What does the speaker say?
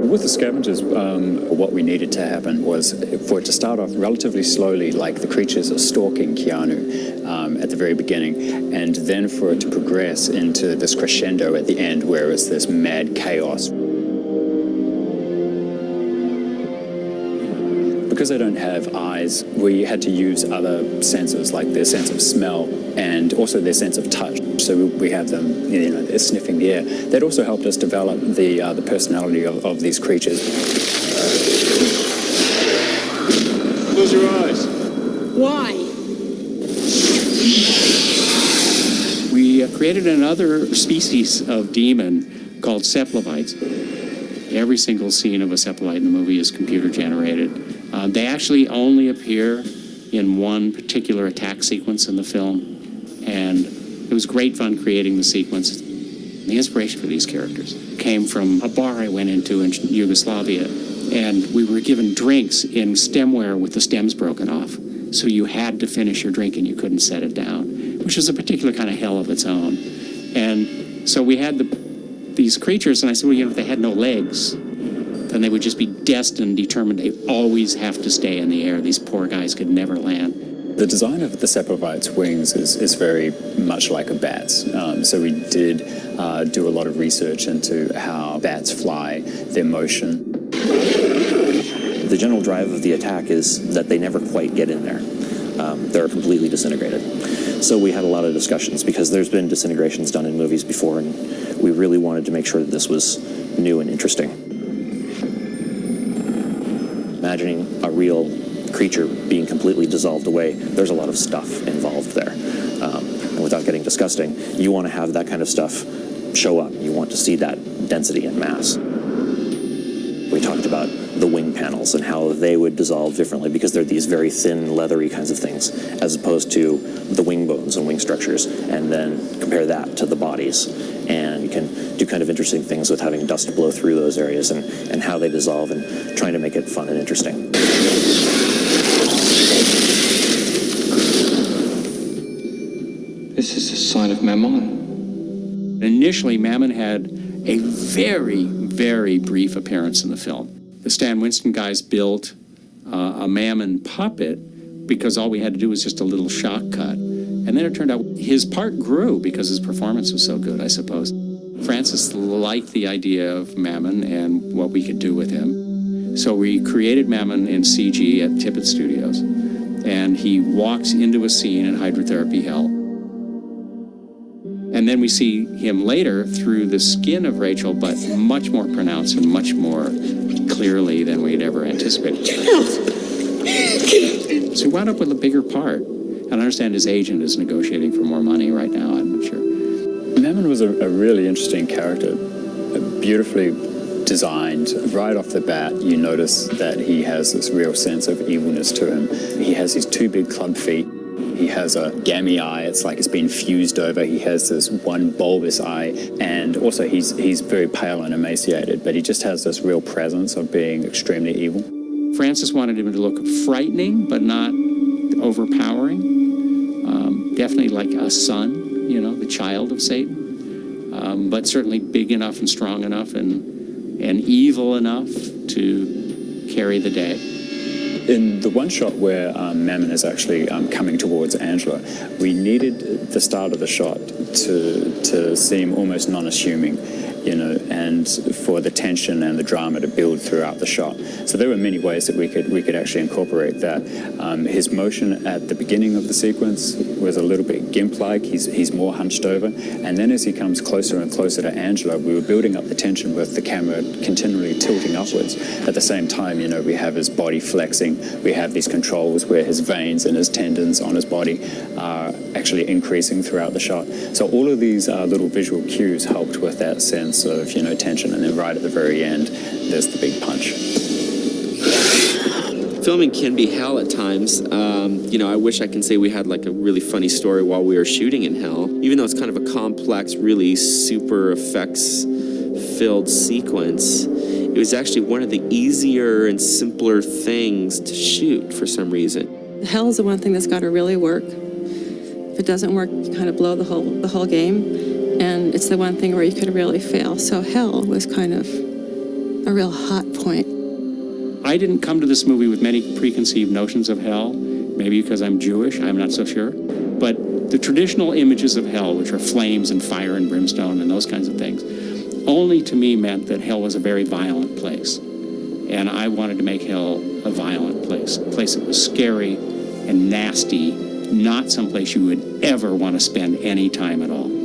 With the scavengers, what we needed to happen was for it to start off relatively slowly, like the creatures are stalking Keanu at the very beginning, and then for it to progress into this crescendo at the end where it's this mad chaos. Because they don't have eyes, we had to use other senses, like their sense of smell and also their sense of touch. So we have them, they're sniffing the air. That also helped us develop the personality of these creatures. Close your eyes. Why? We created another species of demon called Seplovites. Every single scene of a Seplovite in the movie is computer generated. They actually only appear in one particular attack sequence in the film, and it was great fun creating the sequence. The inspiration for these characters came from a bar I went into in Yugoslavia, and we were given drinks in stemware with the stems broken off. So you had to finish your drink and you couldn't set it down, which was a particular kind of hell of its own. And so we had these creatures, and I said, well, if they had no legs, then they would just be destined, determined they always have to stay in the air. These poor guys could never land. The design of the Seplovite's wings is very much like a bat's. So we did do a lot of research into how bats fly, their motion. The general drive of the attack is that they never quite get in there. They're completely disintegrated. So we had a lot of discussions because there's been disintegrations done in movies before, and we really wanted to make sure that this was new and interesting. Imagining a real creature being completely dissolved away, there's a lot of stuff involved there. And without getting disgusting, you want to have that kind of stuff show up. You want to see that density and mass. We talked about the wing panels and how they would dissolve differently because they're these very thin, leathery kinds of things, as opposed to the wing bones and wing structures, and then compare that to the bodies. And you can do kind of interesting things with having dust blow through those areas and how they dissolve and trying to make it fun and interesting. This is a sign of Mammon. Initially, Mammon had a very, very brief appearance in the film. The Stan Winston guys built a Mammon puppet because all we had to do was just a little shock cut. And then it turned out his part grew because his performance was so good, I suppose. Francis liked the idea of Mammon and what we could do with him. So we created Mammon in CG at Tippett Studios. And he walks into a scene in Hydrotherapy Hell. And then we see him later through the skin of Rachel, but much more pronounced and much more clearly than we'd ever anticipated. So he wound up with a bigger part. And I understand his agent is negotiating for more money right now, I'm not sure. Mammon was a really interesting character, beautifully designed. Right off the bat, you notice that he has this real sense of evilness to him. He has these two big club feet. He has a gammy eye, it's like it's been fused over. He has this one bulbous eye, and also he's very pale and emaciated, but he just has this real presence of being extremely evil. Francis wanted him to look frightening, but not overpowering. Definitely like a son, the child of Satan, but certainly big enough and strong enough and evil enough to carry the day. In the one shot where Mammon is actually coming towards Angela, we needed the start of the shot to seem almost non-assuming, and for the tension and the drama to build throughout the shot. So there were many ways that we could actually incorporate that. His motion at the beginning of the sequence was a little bit gimp-like. He's more hunched over, and then as he comes closer and closer to Angela, we were building up the tension with the camera continually tilting upwards. At the same time, we have his body flexing. We have these controls where his veins and his tendons on his body are actually increasing throughout the shot. So all of these little visual cues helped with that sense of tension, and then right at the very end there's the big punch. Filming can be hell at times. I wish I can say we had like a really funny story while we were shooting in hell, even though it's kind of a complex, really super effects filled sequence. It was actually one of the easier and simpler things to shoot for some reason. Hell is the one thing that's got to really work. If it doesn't work, you kind of blow the whole game. And it's the one thing where you could really fail. So hell was kind of a real hot point. I didn't come to this movie with many preconceived notions of hell, maybe because I'm Jewish, I'm not so sure. But the traditional images of hell, which are flames and fire and brimstone and those kinds of things, only to me meant that hell was a very violent place. And I wanted to make hell a violent place, a place that was scary and nasty, not someplace you would ever want to spend any time at all.